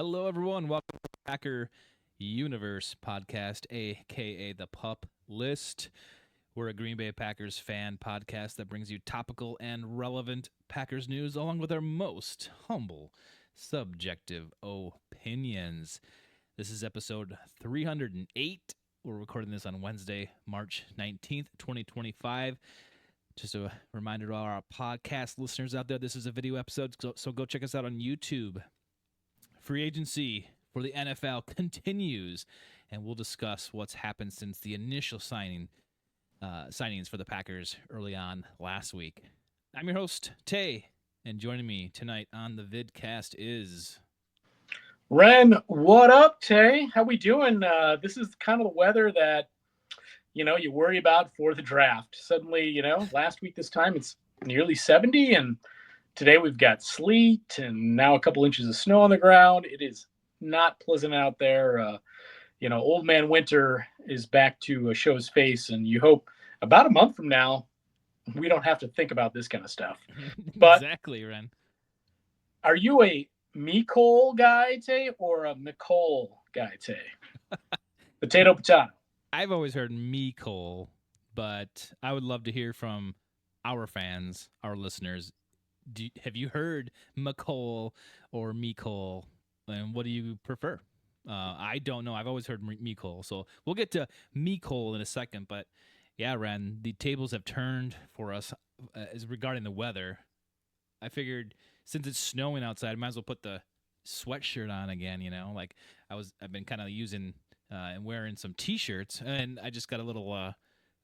Hello, everyone. Welcome to the Packer Universe podcast, aka the Pup List. We're a Green Bay Packers fan podcast that brings you topical and relevant Packers news, along with our most humble, subjective opinions. This is episode 308. We're recording this on Wednesday, March 19th, 2025. Just a reminder to all our podcast listeners out there, this is a video episode, so go check us out on YouTube. Free agency for the NFL continues, and we'll discuss what's happened since the initial signings for the Packers early on last week. I'm your host, Tay, and joining me tonight on the vidcast is... Ren. What up, Tay? How we doing? This is kind of the weather that, you worry about for the draft. Suddenly, last week this time it's nearly 70, and today we've got sleet and now a couple inches of snow on the ground. It is not pleasant out there. Old man winter is back to show his face, and you hope about a month from now we don't have to think about this kind of stuff. But exactly, Ren. Are you a Nicole guy, Tay, or a Nicole guy, Tay? Potato. I've always heard Nicole, but I would love to hear from our fans, our listeners. Have you heard McCole or Mecole, and what do you prefer? I don't know. I've always heard Mecole, so we'll get to Mecole in a second. But yeah, Ren, the tables have turned for us as regarding the weather. I figured since it's snowing outside, I might as well put the sweatshirt on again. I've been kind of using and wearing some T-shirts, and I just got a little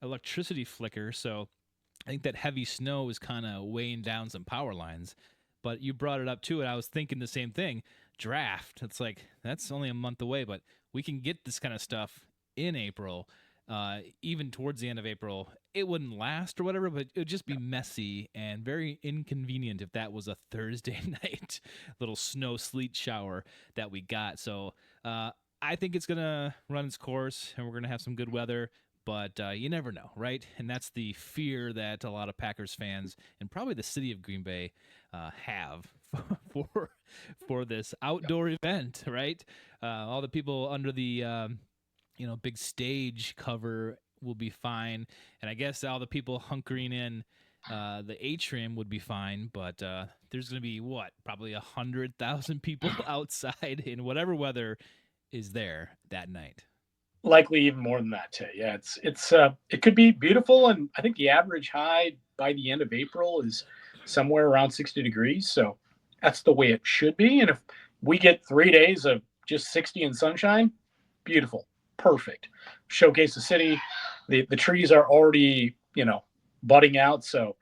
electricity flicker, so I think that heavy snow is kind of weighing down some power lines. But you brought it up too, and I was thinking the same thing. Draft. It's like, that's only a month away, but we can get this kind of stuff in April. Even towards the end of April, it wouldn't last or whatever, but it would just be messy and very inconvenient if that was a Thursday night little snow sleet shower that we got. So I think it's going to run its course, and we're going to have some good weather. But you never know, right? And that's the fear that a lot of Packers fans and probably the city of Green Bay have for this outdoor event, right? All the people under the big stage cover will be fine, and I guess all the people hunkering in the atrium would be fine. But there's going to be probably 100,000 people outside in whatever weather is there that night. Likely even more than that, Tay. Yeah, it could be beautiful, and I think the average high by the end of April is somewhere around 60 degrees. So that's the way it should be. And if we get 3 days of just 60 and sunshine, beautiful, perfect. Showcase the city. The trees are already budding out, so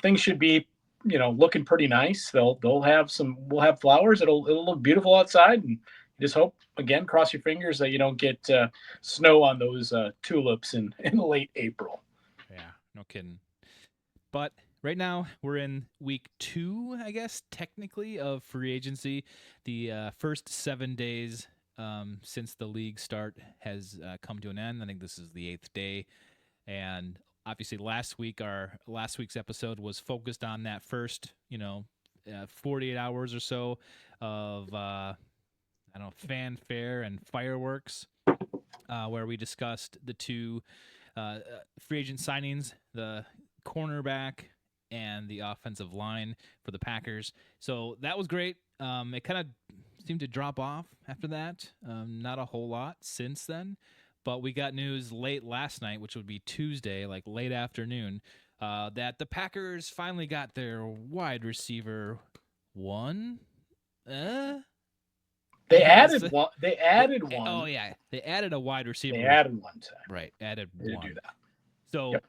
things should be looking pretty nice. We'll have flowers. It'll look beautiful outside, and just hope, again, cross your fingers that you don't get snow on those tulips in late April. Yeah, no kidding. But right now we're in week 2, I guess, technically, of free agency. The first 7 days since the league start has come to an end. I think this is the 8th day. And obviously last week's episode was focused on that first, 48 hours or so of fanfare and fireworks, where we discussed the two free agent signings, the cornerback and the offensive line for the Packers. So that was great. It kind of seemed to drop off after that. Not a whole lot since then, but we got news late last night, which would be Tuesday, like late afternoon, that the Packers finally got their wide receiver one. They added one. Oh yeah, they added a wide receiver. They added one time. Right, added they one. Do that. So Yep.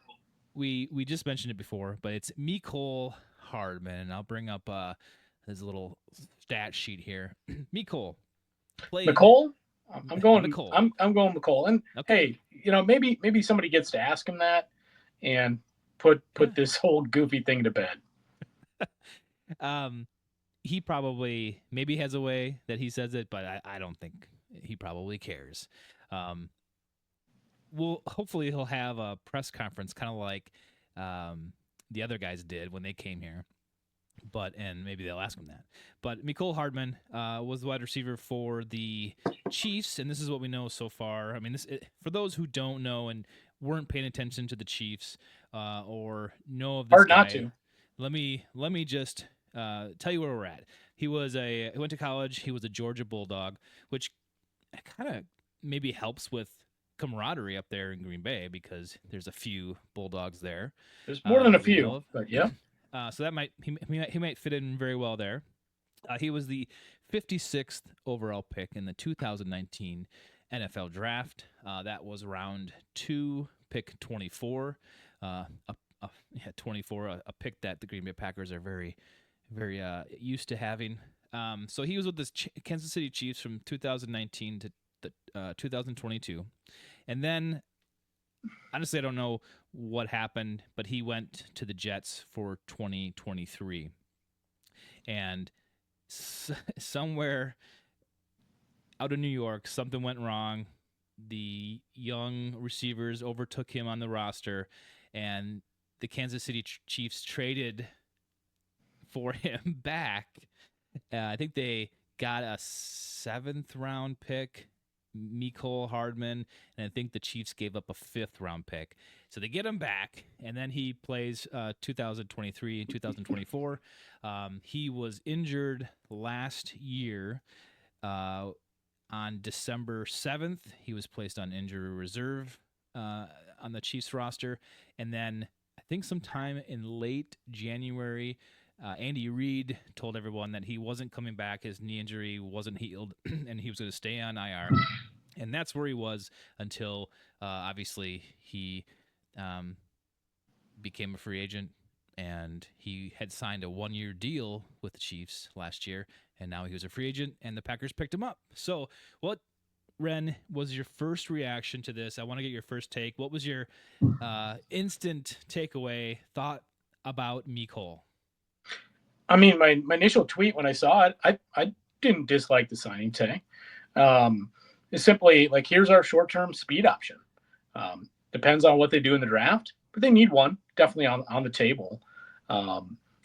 we just mentioned it before, but it's Mecole Hardman. I'll bring up his little stat sheet here. Mecole played. McCole? I'm going McCole. I'm going McCole. And okay. Hey, maybe somebody gets to ask him that and put this whole goofy thing to bed. He probably maybe has a way that he says it, but I don't think he probably cares. Hopefully he'll have a press conference kind of like the other guys did when they came here, and maybe they'll ask him that. But Mecole Hardman was the wide receiver for the Chiefs, and this is what we know so far. I mean, for those who don't know and weren't paying attention to the Chiefs or know of this Hard not guy, to. let me just tell you where we're at. He went to college. He was a Georgia Bulldog, which kind of maybe helps with camaraderie up there in Green Bay because there's a few Bulldogs there There's more than a that we know few, of. but yeah. So that he might fit in very well there. He was the 56th overall pick in the 2019 NFL Draft. That was round 2, pick 24. Uh, a, 24, a pick that the Green Bay Packers are very, very used to having. So he was with the Kansas City Chiefs from 2019 to 2022, and then honestly, I don't know what happened, but he went to the Jets for 2023. And somewhere out of New York, something went wrong. The young receivers overtook him on the roster, and the Kansas City Chiefs traded for him back. I think they got a 7th round pick, Mecole Hardman, and I think the Chiefs gave up a 5th round pick. So they get him back, and then he plays 2023 and 2024. He was injured last year on December 7th. He was placed on injury reserve on the Chiefs roster. And then I think sometime in late January, Andy Reid told everyone that he wasn't coming back. His knee injury wasn't healed, and he was going to stay on IR. And that's where he was until, obviously, he became a free agent, and he had signed a 1-year deal with the Chiefs last year, and now he was a free agent, and the Packers picked him up. So what, Ren, was your first reaction to this? I want to get your first take. What was your instant takeaway, thought about Mecole? I mean, my initial tweet when I saw it, I didn't dislike the signing today. It's simply like, here's our short-term speed option. Depends on what they do in the draft, but they need one definitely on the table.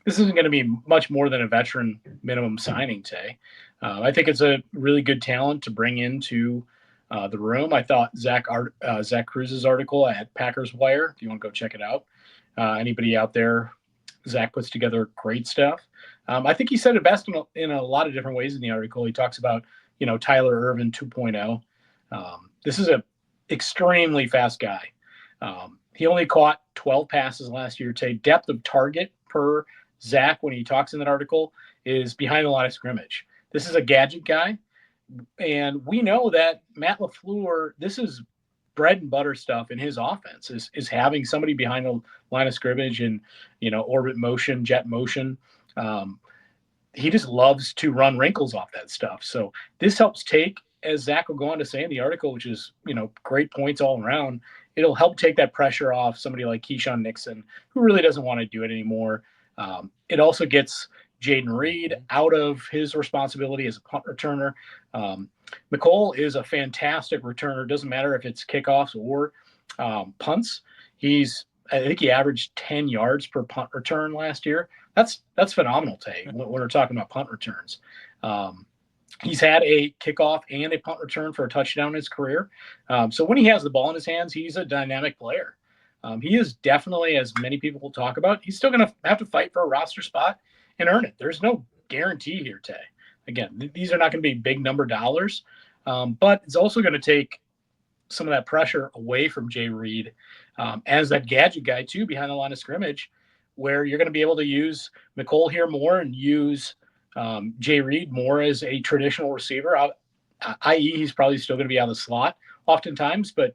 This isn't going to be much more than a veteran minimum signing today. I think it's a really good talent to bring into the room. I thought Zach Cruz's article at Packers Wire, if you want to go check it out, anybody out there, Zach puts together great stuff. I think he said it best in a lot of different ways in the article. He talks about, Tyler Ervin 2.0. This is a extremely fast guy. He only caught 12 passes last year. Depth of target per Zach, when he talks in that article, is behind the line of scrimmage. This is a gadget guy. And we know that Matt LaFleur, this is bread and butter stuff in his offense, is having somebody behind the line of scrimmage and, orbit motion, jet motion. He just loves to run wrinkles off that stuff. So this helps take, as Zach will go on to say in the article, which is, great points all around, it'll help take that pressure off somebody like Keyshawn Nixon, who really doesn't want to do it anymore. It also gets Jaden Reed out of his responsibility as a punt returner. Mecole is a fantastic returner. Doesn't matter if it's kickoffs or punts. I think he averaged 10 yards per punt return last year. That's phenomenal, Tay, when we're talking about punt returns. He's had a kickoff and a punt return for a touchdown in his career. So when he has the ball in his hands, he's a dynamic player. He is definitely, as many people will talk about, he's still going to have to fight for a roster spot and earn it. There's no guarantee here, Tay. Again, these are not going to be big number dollars, but it's also going to take some of that pressure away from Jay Reed as that gadget guy, too, behind the line of scrimmage, where you're going to be able to use Mecole here more and use Jay Reed more as a traditional receiver, i.e. he's probably still going to be out of the slot oftentimes, but,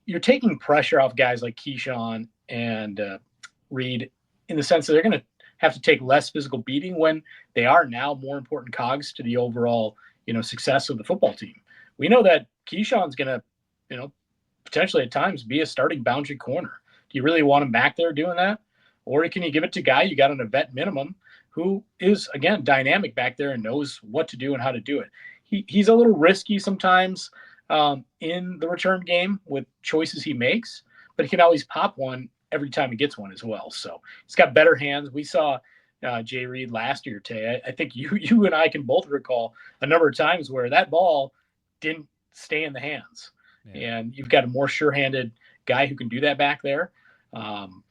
you're taking pressure off guys like Keyshawn and Reed in the sense that they're going to have to take less physical beating when they are now more important cogs to the overall, success of the football team. We know that Keyshawn's going to, potentially at times be a starting boundary corner. Do you really want him back there doing that? Or can you give it to a guy you got on a vet minimum who is, again, dynamic back there and knows what to do and how to do it? He's a little risky sometimes in the return game with choices he makes, but he can always pop one every time he gets one as well. So he's got better hands. We saw Jay Reed last year, Tay. I think you and I can both recall a number of times where that ball didn't stay in the hands, Yeah. and you've got a more sure-handed guy who can do that back there. Um,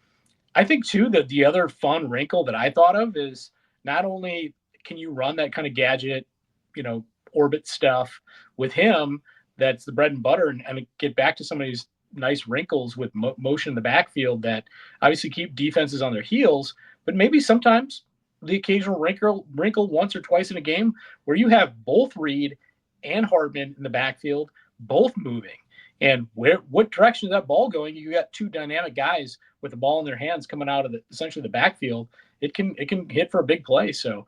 I think too that the other fun wrinkle that I thought of is not only can you run that kind of gadget, you know, orbit stuff with him, that's the bread and butter, and get back to some of these nice wrinkles with motion in the backfield that obviously keep defenses on their heels, but maybe sometimes the occasional wrinkle once or twice in a game where you have both Reed and Hardman in the backfield, both moving. And what direction is that ball going? You got two dynamic guys with the ball in their hands coming out of essentially the backfield. It can hit for a big play. So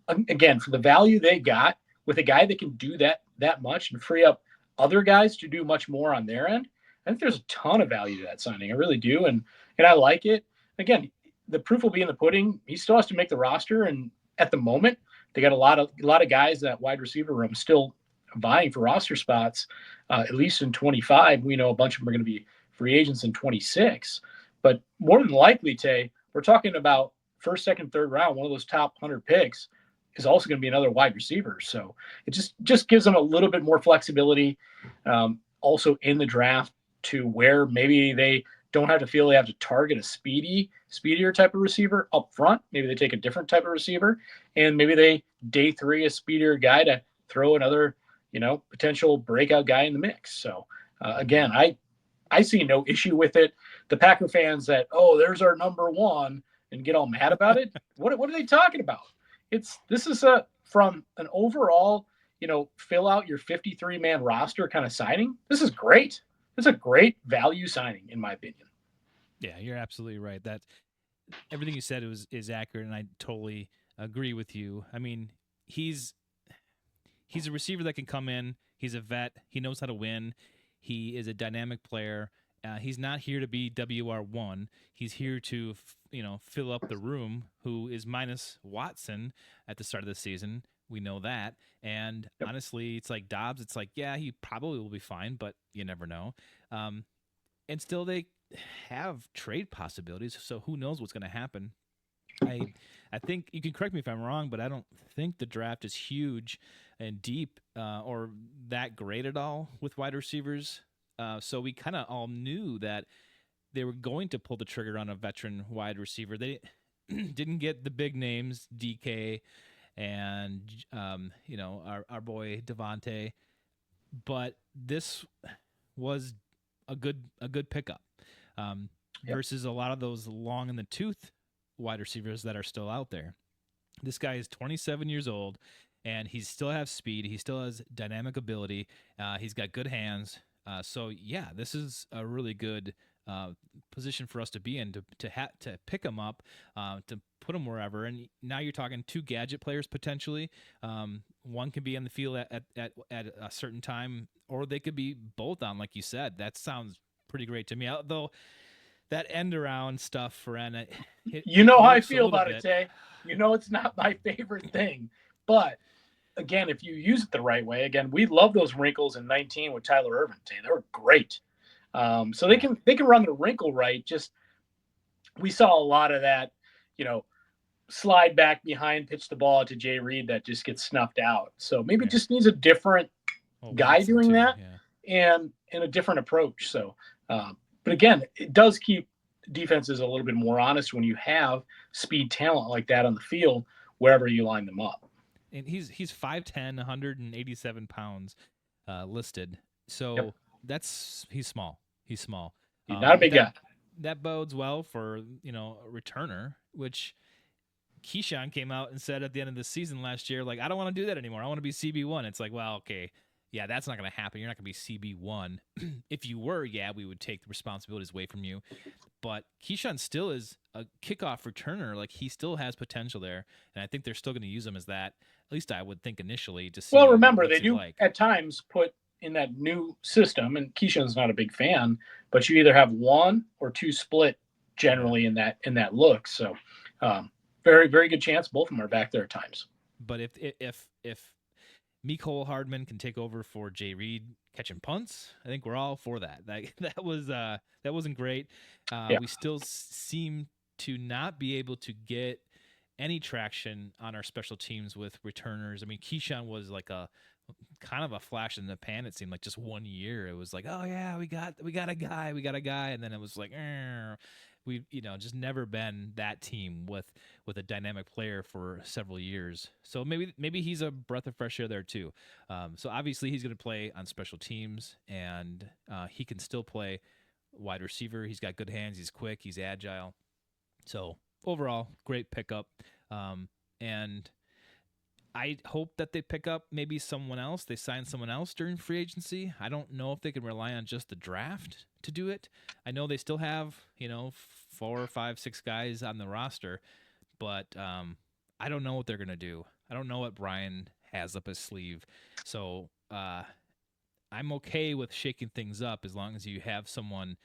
again, for the value they got with a guy that can do that much and free up other guys to do much more on their end, I think there's a ton of value to that signing. I really do, and I like it. Again, the proof will be in the pudding. He still has to make the roster, and at the moment, they got a lot of guys in that wide receiver room still vying for roster spots. At least in 25, we know a bunch of them are going to be free agents in 26. But more than likely, Tay, we're talking about first, second, third round. One of those top 100 picks is also going to be another wide receiver. So it just gives them a little bit more flexibility. Also in the draft to where maybe they don't have to feel they have to target a speedier type of receiver up front. Maybe they take a different type of receiver, and maybe they day three a speedier guy to throw another potential breakout guy in the mix. So again, I see no issue with it. The Packer fans that there's our number one and get all mad about it. What are they talking about? This is from an overall fill out your 53-man roster kind of signing. This is great. It's a great value signing in my opinion. Yeah, you're absolutely right. That everything you said is accurate, and I totally agree with you. I mean, he's a receiver that can come in. He's a vet. He knows how to win. He is a dynamic player. He's not here to be WR1. He's here to fill up the room. Who is minus Watson at the start of the season? We know that. And Yep. honestly, it's like Dobbs. It's like, yeah, he probably will be fine, but you never know. And still, they have trade possibilities. So who knows what's going to happen? I think you can correct me if I'm wrong, but I don't think the draft is huge and deep or that great at all with wide receivers. So we kind of all knew that they were going to pull the trigger on a veteran wide receiver. They didn't get the big names, DK and our boy Devontae, but this was a good pickup Yep. versus a lot of those long in the tooth wide receivers that are still out there. This guy is 27 years old, and he still has speed. He still has dynamic ability. He's got good hands. So yeah, this is a really good position for us to be in to pick him up, to put him wherever. And now you're talking two gadget players potentially. One can be on the field at a certain time, or they could be both on, like you said. That sounds pretty great to me. Although that end around stuff for Ren, You it know how I works a feel little about it, bit. Tay. You know it's not my favorite thing, but again, if you use it the right way, again, we love those wrinkles in 19 with Tyler Irvin. Tay. They were great. So they Yeah, can run the wrinkle right. Just we saw a lot of that, you know, slide back behind, pitch the ball to Jay Reed that just gets snuffed out. So maybe it yeah. just needs a different Well, guy Watson doing too. that Yeah, and a different approach. So, but again, it does keep defenses a little bit more honest when you have speed talent like that on the field wherever you line them up. and he's 5'10", 187 pounds, listed. Yep, So he's small. He's small. he's not a But big guy. that bodes well for a returner, which Keyshawn came out and said at the end of the season last year, like, I don't want to do that anymore. I want to be CB1. It's like, well, okay, yeah, that's not going to happen. You're not going to be CB1. If you were, yeah, we would take the responsibilities away from you. But Keyshawn still is a kickoff returner. Like, he still has potential there, and I think they're still going to use him as that. At least I would think initially to Well, see remember what's they he do like. at times put in that new system, and Keyshawn's not a big fan, but you either have one or two split Yeah, generally in that look. So, very very good chance both of them are back there at times. but if Mecole Hardman can take over for Jay Reed catching punts, I think we're all for that. That wasn't great. Yeah, We still seem to not be able to get any traction on our special teams with returners. I mean, Keyshawn was like a kind of a flash in the pan. It seemed like just 1 year. It was like, oh yeah, we got a guy, and then it was like, we just never been that team with a dynamic player for several years. So maybe he's a breath of fresh air there too. So obviously he's going to play on special teams, and he can still play wide receiver. He's got good hands. He's quick. He's agile. So overall, great pickup. And I hope that they pick up maybe someone else. They sign someone else during free agency. I don't know if they can rely on just the draft to do it. I know they still have, 4, 5, 6 guys on the roster, but I don't know what they're going to do. I don't know what Brian has up his sleeve. So I'm okay with shaking things up as long as you have someone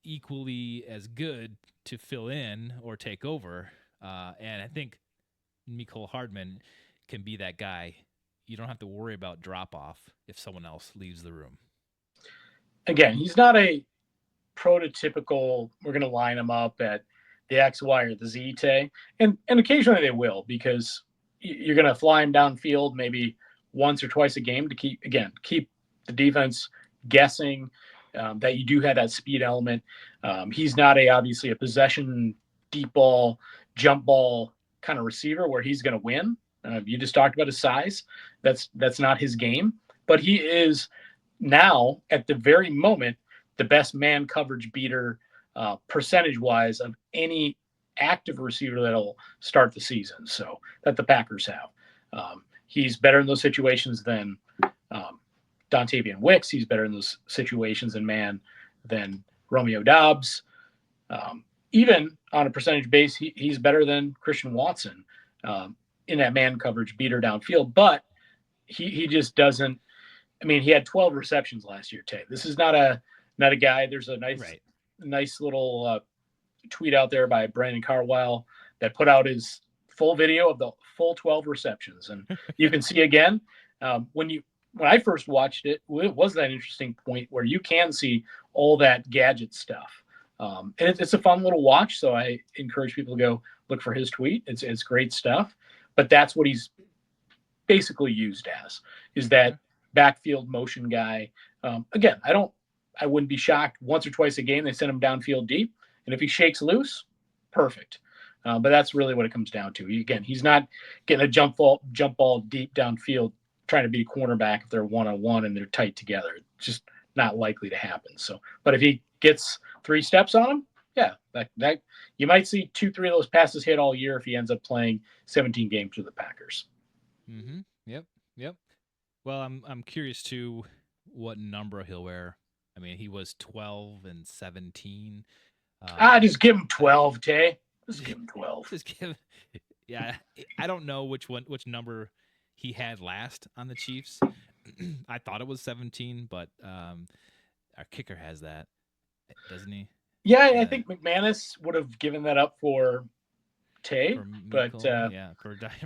equally as good to fill in or take over. And I think Mecole Hardman can be that guy. You don't have to worry about drop off if someone else leaves the room. Again, he's not a prototypical, we're going to line him up at the X, Y, or the Z Tay. And occasionally they will, because you're going to fly him downfield maybe once or twice a game to keep the defense guessing that you do have that speed element. He's not obviously a possession, deep ball, jump ball kind of receiver where he's going to win. You just talked about his size. That's not his game. But he is now, at the very moment, the best man coverage beater percentage-wise of any active receiver that'll start the season. So that the Packers have. He's better in those situations than Dontavian Wicks. He's better in those situations in man than Romeo Doubs. Even on a percentage base, he's better than Christian Watson in that man coverage beater downfield. But he just doesn't. I mean, he had 12 receptions last year, Tay. This is not a guy. There's a nice little tweet out there by Brandon Carwile that put out his full video of the full 12 receptions, and you can see again when I first watched it, it was that interesting point where you can see all that gadget stuff. And it's a fun little watch, so I encourage people to go look for his tweet. It's great stuff, but that's what he's basically used as, is that backfield motion guy. Again, I wouldn't be shocked once or twice a game they send him downfield deep, and if he shakes loose, perfect. But that's really what it comes down to. Again, he's not getting a jump ball deep downfield trying to be a cornerback if they're one-on-one and they're tight together. It's just not likely to happen. So, but if he gets 3 steps on him, yeah, that you might see 2-3 of those passes hit all year if he ends up playing 17 games with the Packers. Mm-hmm. Yep. Well, I'm curious too what number he'll wear. I mean, he was 12 and 17. Just give him 12, Tay. Just give him 12. Yeah, I don't know which number he had last on the Chiefs. I thought it was 17, but our kicker has that, doesn't he? Yeah, I think McManus would have given that up for Tay, but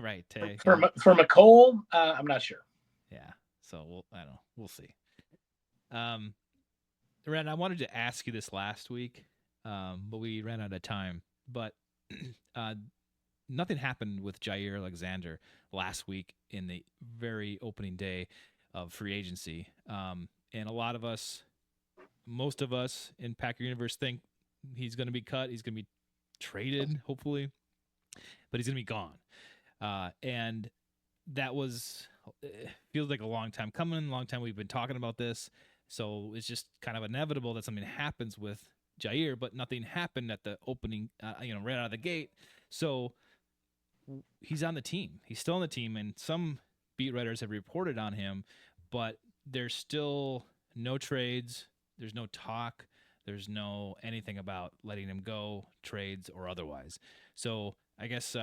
right, Tay. For Mecole, I'm not sure. Yeah, so I don't know. We'll see. Ren, I wanted to ask you this last week, but we ran out of time. But nothing happened with Jaire Alexander last week in the very opening day of free agency. And a lot of us, most of us in Packer Universe think he's going to be cut. He's going to be traded, hopefully, but he's going to be gone. And that feels like a long time coming, a long time we've been talking about this. So it's just kind of inevitable that something happens with Jaire, but nothing happened at the opening, right out of the gate. So he's on the team. He's still on the team, and some beat writers have reported on him, but there's still no trades. There's no talk. There's no anything about letting him go, trades or otherwise. So I guess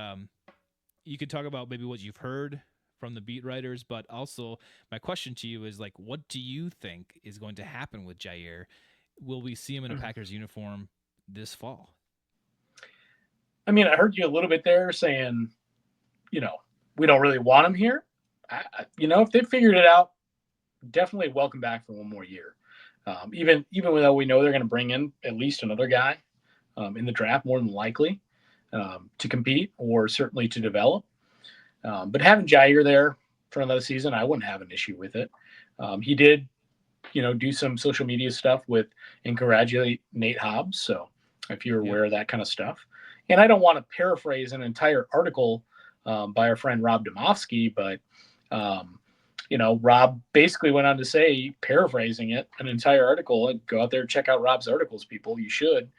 you could talk about maybe what you've heard from the beat writers, but also my question to you is, like, what do you think is going to happen with Jaire? Will we see him in a Packers uniform this fall? I mean, I heard you a little bit there saying, we don't really want him here. If they figured it out, definitely welcome back for one more year. Even though we know they're going to bring in at least another guy in the draft, more than likely. to compete or certainly to develop. But having Jaire there for another season, I wouldn't have an issue with it. He did, do some social media stuff with and congratulate Nate Hobbs. So if you're Yep. aware of that kind of stuff, and I don't want to paraphrase an entire article by our friend Rob Domofsky, but um, Rob basically went on to say, paraphrasing it, an entire article. And go out there and check out Rob's articles, people. You should.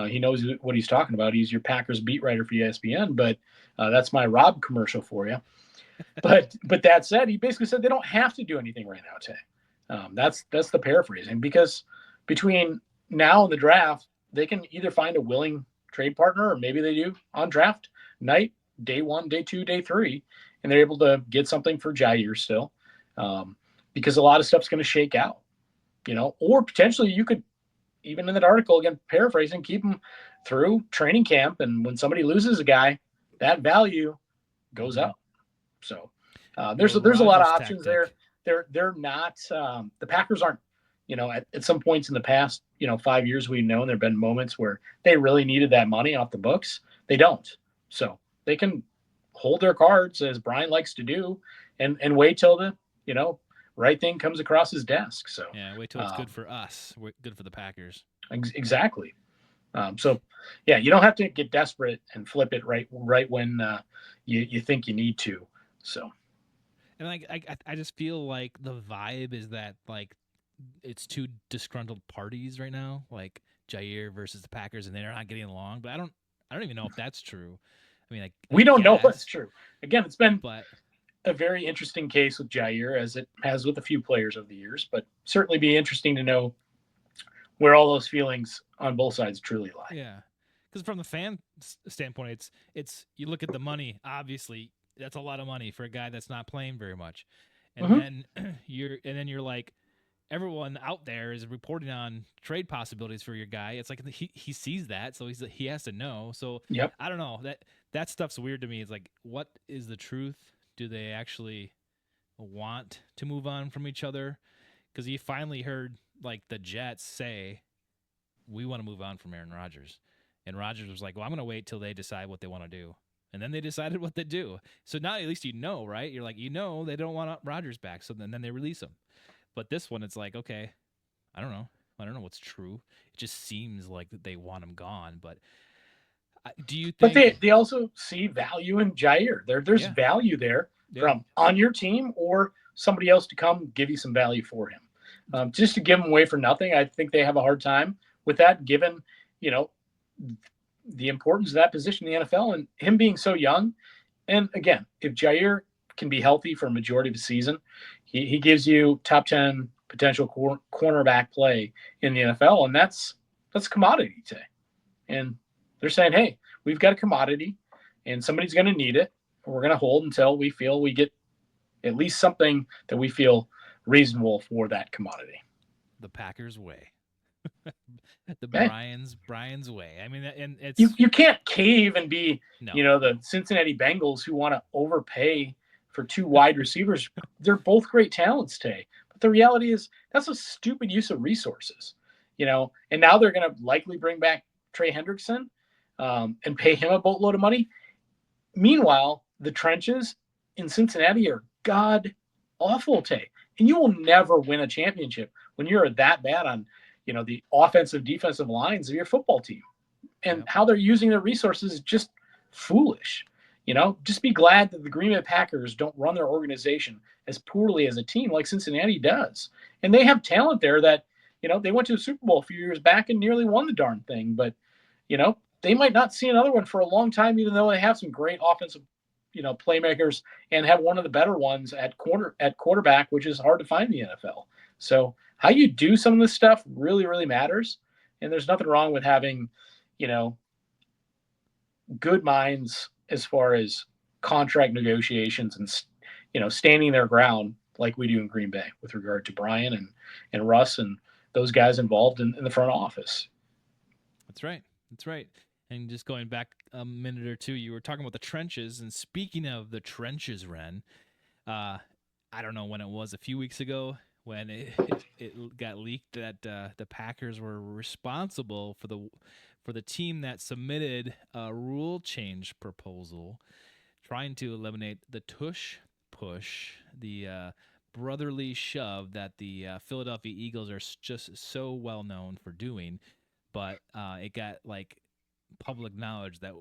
He knows what he's talking about. He's your Packers beat writer for ESPN, but that's my Rob commercial for you. But that said, he basically said they don't have to do anything right now, Tay. That's the paraphrasing, because between now and the draft, they can either find a willing trade partner, or maybe they do on draft night, day 1, day 2, day 3, and they're able to get something for Jaire still, because a lot of stuff's going to shake out, or potentially you could, even in that article, again paraphrasing, keep them through training camp, and when somebody loses a guy, that value goes up. So The there's old a lot of Rogers options there. tactic. They're not the Packers aren't, at some points in the past 5 years, we've known there have been moments where they really needed that money off the books. They don't, so they can hold their cards, as Brian likes to do, and wait till the right thing comes across his desk. So Yeah, wait till it's good for us. Good for the Packers. exactly. So yeah, you don't have to get desperate and flip it right when you think you need to. So And like I just feel like the vibe is that like it's two disgruntled parties right now, like Jaire versus the Packers, and they're not getting along. But I don't even know if that's true. I mean, I we don't know what's guess, true. Again, it's been but a very interesting case with Jaire, as it has with a few players over the years, but certainly be interesting to know where all those feelings on both sides truly lie. yeah, because from the fan standpoint, it's you look at the money. Obviously, that's a lot of money for a guy that's not playing very much, and Mm-hmm. then you're like, everyone out there is reporting on trade possibilities for your guy. It's like he sees that, so he has to know. So Yep. I don't know, that stuff's weird to me. It's like, what is the truth? Do they actually want to move on from each other? Because you finally heard like the Jets say, we want to move on from Aaron Rodgers, and Rodgers was like, well, I'm going to wait till they decide what they want to do. And then they decided what they do. So now at least right? You're like, they don't want Rodgers back. So then they release him. But this one, it's like, okay, I don't know. I don't know what's true. It just seems like that they want him gone. But do you But think? they also see value in Jaire. There's Yeah, value there yeah, from on your team or somebody else to come give you some value for him. Just to give him away for nothing, I think they have a hard time with that, given you know the importance of that position in the NFL and him being so young. And again, if Jaire can be healthy for a majority of the season, he gives you top 10 potential cornerback play in the NFL, and that's commodity today. And they're saying, hey, we've got a commodity, and somebody's going to need it. We're going to hold until we feel we get at least something that we feel reasonable for that commodity. the Packers way, the Hey, Brian's way. I mean, and you it's you can't cave and be no, the Cincinnati Bengals who want to overpay for two wide receivers. They're both great talents today, but the reality is that's a stupid use of resources. And now they're going to likely bring back Trey Hendrickson and pay him a boatload of money. Meanwhile, the trenches in Cincinnati are god awful, Tay, and you will never win a championship when you're that bad on the offensive defensive lines of your football team. And yep. how they're using their resources is just foolish. Just be glad that the Green Bay Packers don't run their organization as poorly as a team like Cincinnati does. And they have talent there that, they went to the Super Bowl a few years back and nearly won the darn thing. But, they might not see another one for a long time, even though they have some great offensive, playmakers and have one of the better ones at quarterback, which is hard to find in the NFL. So how you do some of this stuff really, really matters. And there's nothing wrong with having, you know, good minds as far as contract negotiations and standing their ground like we do in Green Bay with regard to Brian and Russ and those guys involved in the front office. That's right. That's right. And just going back a minute or two, you were talking about the trenches. And speaking of the trenches, Ren, uh, I don't know when it was, a few weeks ago, when it got leaked that the Packers were responsible for the team that submitted a rule change proposal trying to eliminate the tush push, the brotherly shove that the Philadelphia Eagles are just so well known for doing. But it got like public knowledge that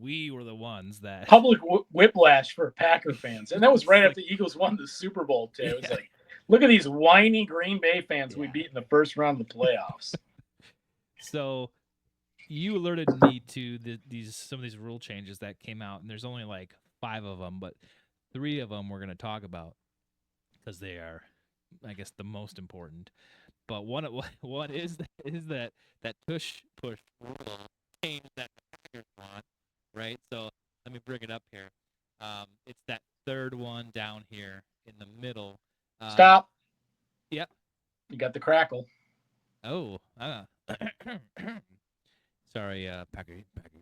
we were the ones that Public whiplash for Packer fans, and that was right it's after like, the Eagles won the Super Bowl too. It was yeah, like, look at these whiny Green Bay fans we yeah. beat in the first round of the playoffs. So you alerted me to these some of these rule changes that came out, and there's only like 5 of them, but 3 of them we're going to talk about because they are, I guess, the most important. But one is that tush push rule change that the Packers want, right? So let me bring it up here. It's that third one down here in the middle. Uh, Stop. yep. You got the crackle. Oh, sorry, Packer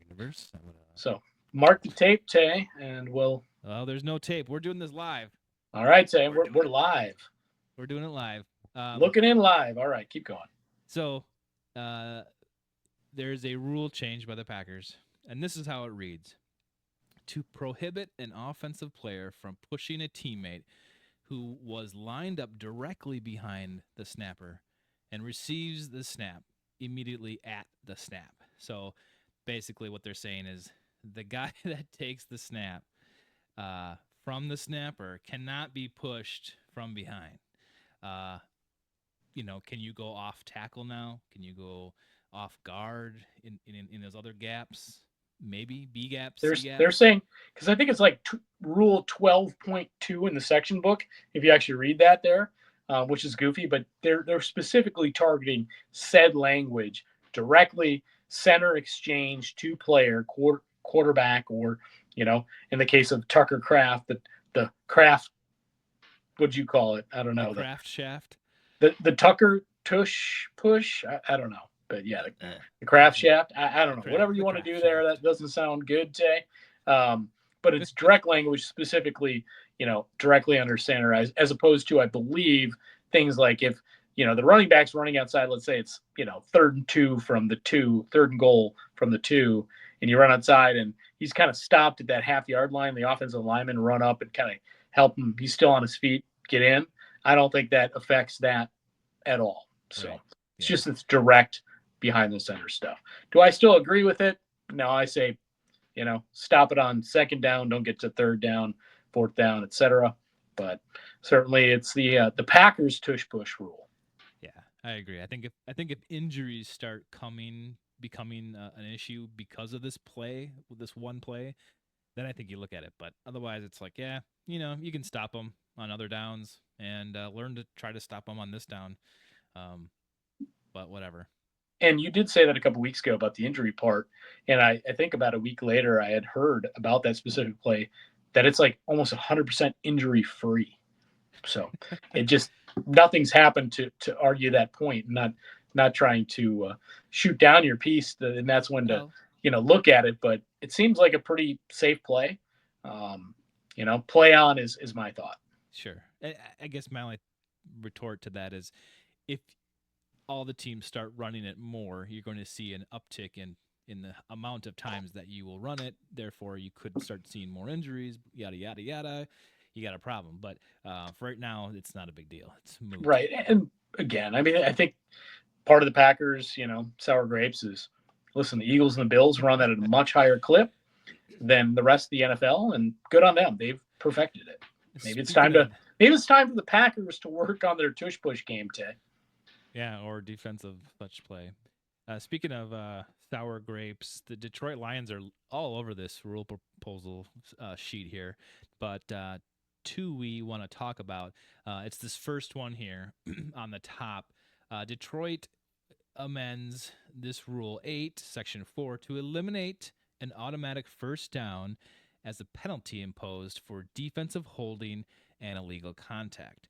Universe. I'm gonna. So mark the tape, Tay, and we'll. Oh, there's no tape. We're doing this live. All right, Tay, we're live. We're doing it live. Looking in live. All right, keep going. So, uh, there's a rule change by the Packers, and this is how it reads: to prohibit an offensive player from pushing a teammate who was lined up directly behind the snapper and receives the snap immediately at the snap. So basically, what they're saying is the guy that takes the snap uh, from the snapper cannot be pushed from behind. Uh, can you go off tackle now? Can you go off guard in those other gaps? Maybe B gap, C They're gap. saying because I think it's like Rule 12.2 in the section book. If you actually read that there, which is goofy, but they're specifically targeting said language directly center exchange to player quarterback or in the case of Tucker Kraft the Kraft, what'd you call it? I don't The know, craft shaft. the Tucker tush push. I don't know, but yeah, Uh, the craft yeah, shaft. I don't know. Whatever you the want to craft do there, shaft. that doesn't sound good, Tay. But it's direct language specifically, directly under center, as opposed to, I believe, things like if the running back's running outside. Let's say it's 3rd and 2 from the 2, 3rd and goal from the 2, and you run outside and he's kind of stopped at that half-yard line. The offensive lineman run up and kind of help him. He's still on his feet, get in. I don't think that affects that at all. So Right. it's Yeah. just it's direct behind the center stuff. Do I still agree with it? No, I say, stop it on 2nd down, don't get to 3rd down, 4th down, etc. But certainly it's the Packers tush push rule. Yeah, I agree. I think if injuries start becoming an issue because of this play, with this one play, then I think you look at it. But otherwise, it's like, yeah, you can stop them on other downs and learn to try to stop them on this down. Um, but whatever. And you did say that a couple weeks ago about the injury part. And I think about a week later, I had heard about that specific play that it's like almost 100% injury free. So it just nothing's happened to argue that point. Not trying to shoot down your piece, and that's when to Well, look at it. But it seems like a pretty safe play. Play on is my thought. sure. I guess my only retort to that is if all the teams start running it more, you're going to see an uptick in the amount of times that you will run it. Therefore, you could start seeing more injuries. Yada yada yada. You got a problem. But for right now, it's not a big deal. It's moot. Right. And again, I mean, I think part of the Packers, sour grapes is listen, the Eagles and the Bills run that at a much higher clip than the rest of the NFL, and good on them. They've perfected it. Maybe it's Speaking time of to maybe it's time for the Packers to work on their tush push game, Ted. yeah, or defensive touch play. Speaking of sour grapes, the Detroit Lions are all over this rule proposal sheet here, but two we want to talk about. It's this first one here on the top. Detroit amends this rule 8, section 4, to eliminate an automatic first down as a penalty imposed for defensive holding and illegal contact.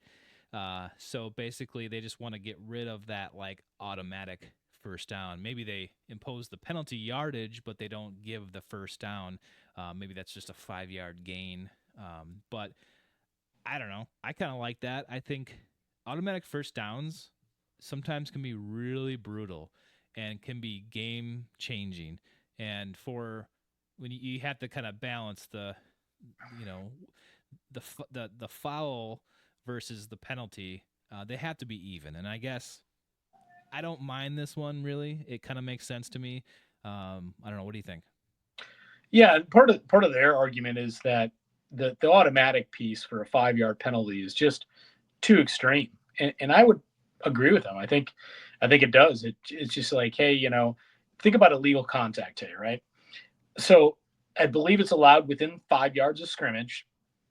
So basically, they just want to get rid of that like automatic first down. Maybe they impose the penalty yardage, but they don't give the first down. Maybe that's just a 5-yard gain. But I don't know. I kind of like that. I think automatic first downs sometimes can be really brutal and can be game changing. And for when you have to kind of balance the, you know, the foul versus the penalty, they have to be even. And I guess I don't mind this one really. It kind of makes sense to me. I don't know. What do you think? Yeah, and part of their argument is that the automatic piece for a 5 yard penalty is just too extreme, and I would agree with them. I think it does. It's just like, hey, think about illegal contact here, right? So I believe it's allowed within 5 yards of scrimmage,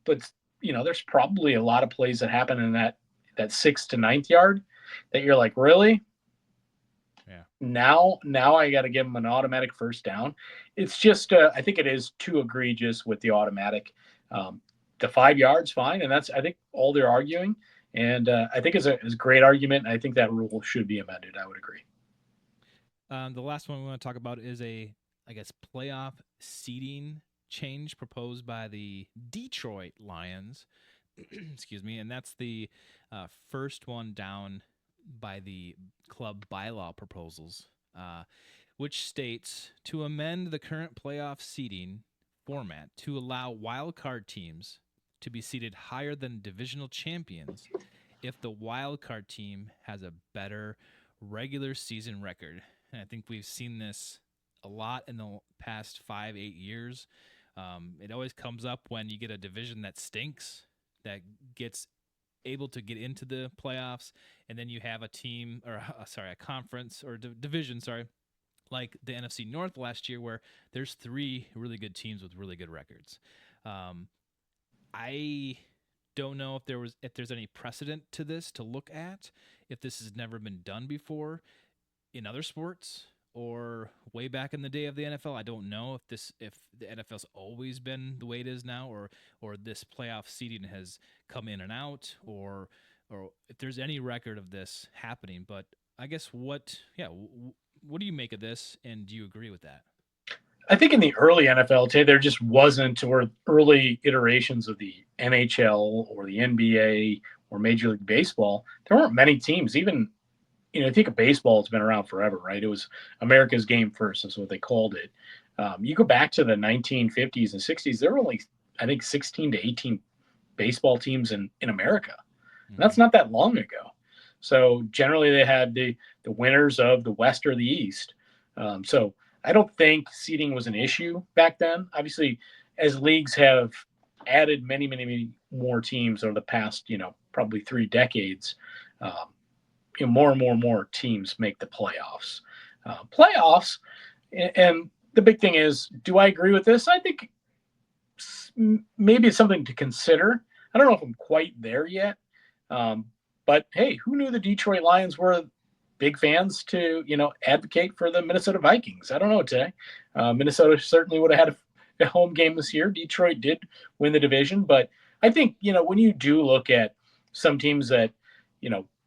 but there's probably a lot of plays that happen in that sixth to ninth yard that you're like, really? Yeah. Now I got to give them an automatic first down. It's just I think it is too egregious with the automatic. Um, the 5 yards, fine, and that's I think all they're arguing, and I think is a great argument. And I think that rule should be amended. I would agree. The last one we want to talk about is I guess, playoff seeding change proposed by the Detroit Lions. Excuse me, and that's the first one down by the club bylaw proposals, which states to amend the current playoff seeding format to allow wild card teams to be seated higher than divisional champions if the wild card team has a better regular season record. And I think we've seen this a lot in the past 5, 8 years. It always comes up when you get a division that stinks, that gets able to get into the playoffs, and then you have a team or a conference or division, like the NFC North last year, where there's three really good teams with really good records. Um, I don't know if there's any precedent to this to look at, if this has never been done before in other sports or way back in the day of the NFL. I don't know if the NFL's always been the way it is now, or this playoff seeding has come in and out, or if there's any record of this happening. But I guess what do you make of this, and do you agree with that? I think in the early NFL, there just wasn't, or early iterations of the NHL or the NBA or Major League Baseball, there weren't many teams. Even, I think of baseball, it's been around forever, right? It was America's game first, is what they called it. You go back to the 1950s and 60s, there were only, I think, 16 to 18 baseball teams in America. And Mm-hmm. that's not that long ago. So generally, they had the winners of the West or the East. So I don't think seeding was an issue back then. Obviously, as leagues have added many, many, many more teams over the past, probably 3 decades, more and more and more teams make the playoffs. Playoffs, and the big thing is, do I agree with this? I think maybe it's something to consider. I don't know if I'm quite there yet. Um, but hey, who knew the Detroit Lions were big fans to advocate for the Minnesota Vikings? I don't know today. Minnesota certainly would have had a home game this year. Detroit did win the division, but I think when you do look at some teams that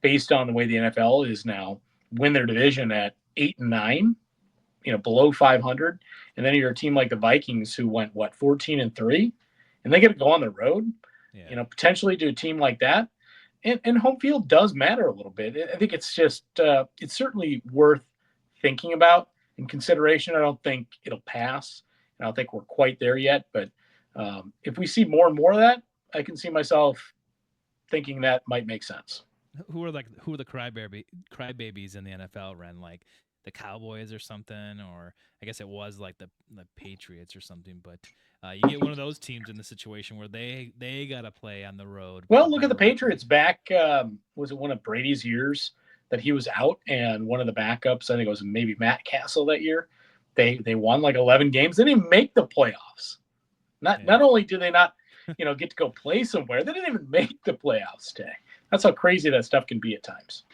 based on the way the NFL is now, win their division at 8 and 9, below 500, and then you're a team like the Vikings who went 14-3, and they get to go on the road, Yeah. potentially to a team like that. And home field does matter a little bit. I think it's just it's certainly worth thinking about in consideration. I don't think it'll pass. I don't think we're quite there yet, but if we see more and more of that, I can see myself thinking that might make sense. Who are the crybabies in the NFL, Ren? Like the Cowboys or something, or I guess it was like the Patriots or something. But you get one of those teams in the situation where they got to play on the road with a Well, look at the better record. Patriots back. Was it one of Brady's years that he was out, and one of the backups? I think it was maybe Matt Castle that year. They won like 11 games. They didn't make the playoffs. Not Yeah, only did they not get to go play somewhere, they didn't even make the playoffs. Today, that's how crazy that stuff can be at times.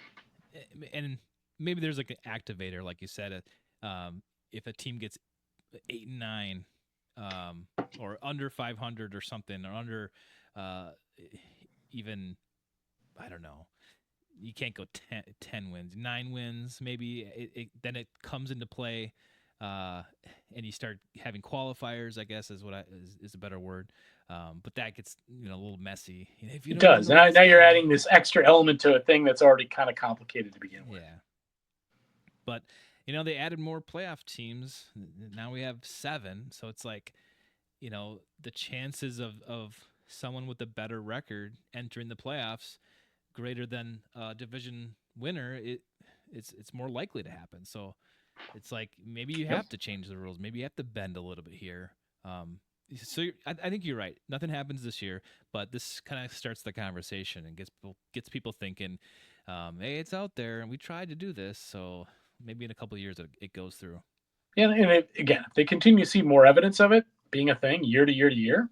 and maybe there's like an activator, like you said. If a team gets 8 and 9, or under 500 or something, or under uh, even, I don't know, you can't go 10 wins, 9 wins, maybe then it comes into play, uh, and you start having qualifiers, I guess is a better word. But that gets a little messy. If you It don't win does. the Now last you're game, adding this extra element to a thing that's already kind of complicated to begin with. yeah. But they added more playoff teams. Now we have 7, so it's like the chances of someone with a better record entering the playoffs greater than a division winner. It's more likely to happen. So it's like maybe you Yep. have to change the rules. Maybe you have to bend a little bit here. So I think you're right. Nothing happens this year, but this kind of starts the conversation and gets people thinking. Hey, it's out there, and we tried to do this, so maybe in a couple of years it goes through. And again, if they continue to see more evidence of it being a thing year to year to year,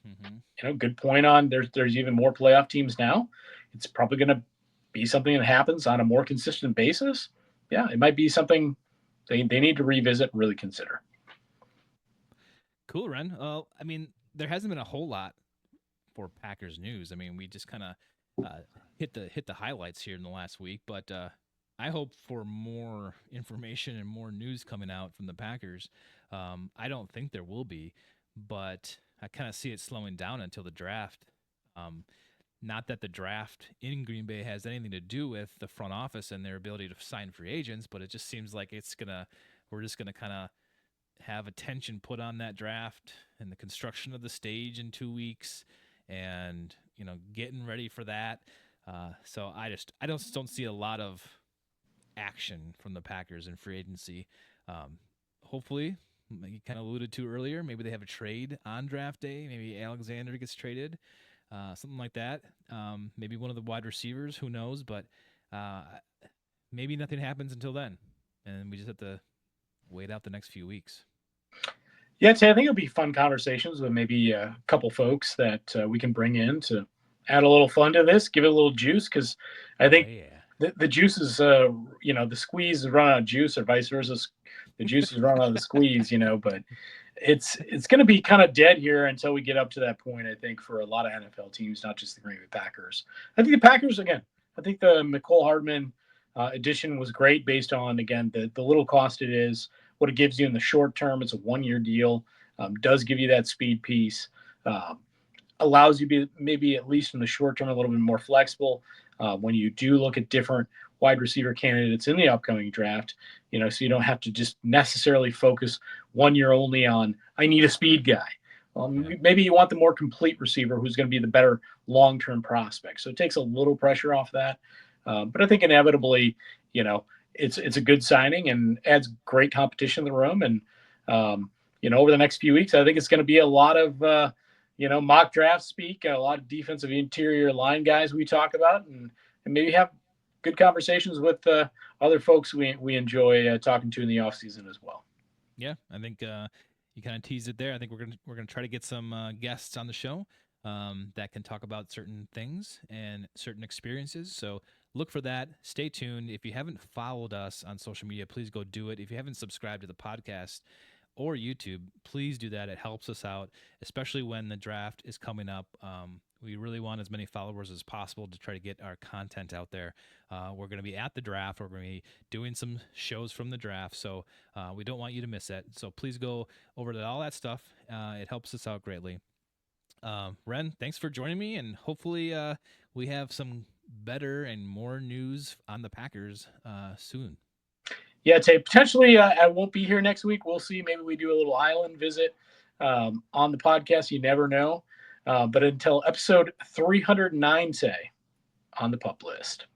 Mm-hmm. good point on there's even more playoff teams now. It's probably going to be something that happens on a more consistent basis. Yeah, it might be something they need to revisit and really consider. Cool, Ren. I mean, there hasn't been a whole lot for Packers news. I mean, we just kind of hit the highlights here in the last week, but I hope for more information and more news coming out from the Packers. I don't think there will be, but I kind of see it slowing down until the draft. Um, Not that the draft in Green Bay has anything to do with the front office and their ability to sign free agents, but it just seems like we're just gonna kind of have attention put on that draft and the construction of the stage in 2 weeks, and getting ready for that. So I don't see a lot of action from the Packers in free agency. Hopefully, like you kind of alluded to earlier, maybe they have a trade on draft day. Maybe Alexander gets traded, something like that. Maybe one of the wide receivers. Who knows? But uh, maybe nothing happens until then, and we just have to wait out the next few weeks. Yeah, Tay, I think it'll be fun conversations with maybe a couple folks that we can bring in to add a little fun to this, give it a little juice, because I Oh think yeah. the juice is, the squeeze is run out of juice, or vice versa. The juice is run out of the squeeze, but it's going to be kind of dead here until we get up to that point. I think for a lot of NFL teams, not just the Green Bay Packers. I think the Packers again. I think the McCole Hardman addition was great based on again the little cost it is, what it gives you in the short term. It's a 1 year deal. Does give you that speed piece. Um, Allows you to be maybe at least in the short term a little bit more flexible when you do look at different wide receiver candidates in the upcoming draft. So you don't have to just necessarily focus 1 year only on I need a speed guy. Yeah. Maybe you want the more complete receiver who's going to be the better long term prospect. So it takes a little pressure off that. But I think inevitably, it's a good signing and adds great competition in the room. And over the next few weeks, I think it's going to be a lot of mock draft speak, a lot of defensive interior line guys we talk about, and maybe have good conversations with other folks we enjoy talking to in the offseason as well. Yeah, I think you kind of teased it there. I think we're gonna try to get some guests on the show that can talk about certain things and certain experiences. So look for that. Stay tuned. If you haven't followed us on social media, please go do it. If you haven't subscribed to the podcast or YouTube, please do that. It helps us out, especially when the draft is coming up. We really want as many followers as possible to try to get our content out there. We're going to be at the draft. We're going to be doing some shows from the draft. So we don't want you to miss it. So please go over to all that stuff. It helps us out greatly. Ren, thanks for joining me. And hopefully we have some better and more news on the Packers soon. Yeah, Tay, potentially I won't be here next week. We'll see. Maybe we do a little island visit on the podcast. You never know. But until episode 309, Tay, on the pup list.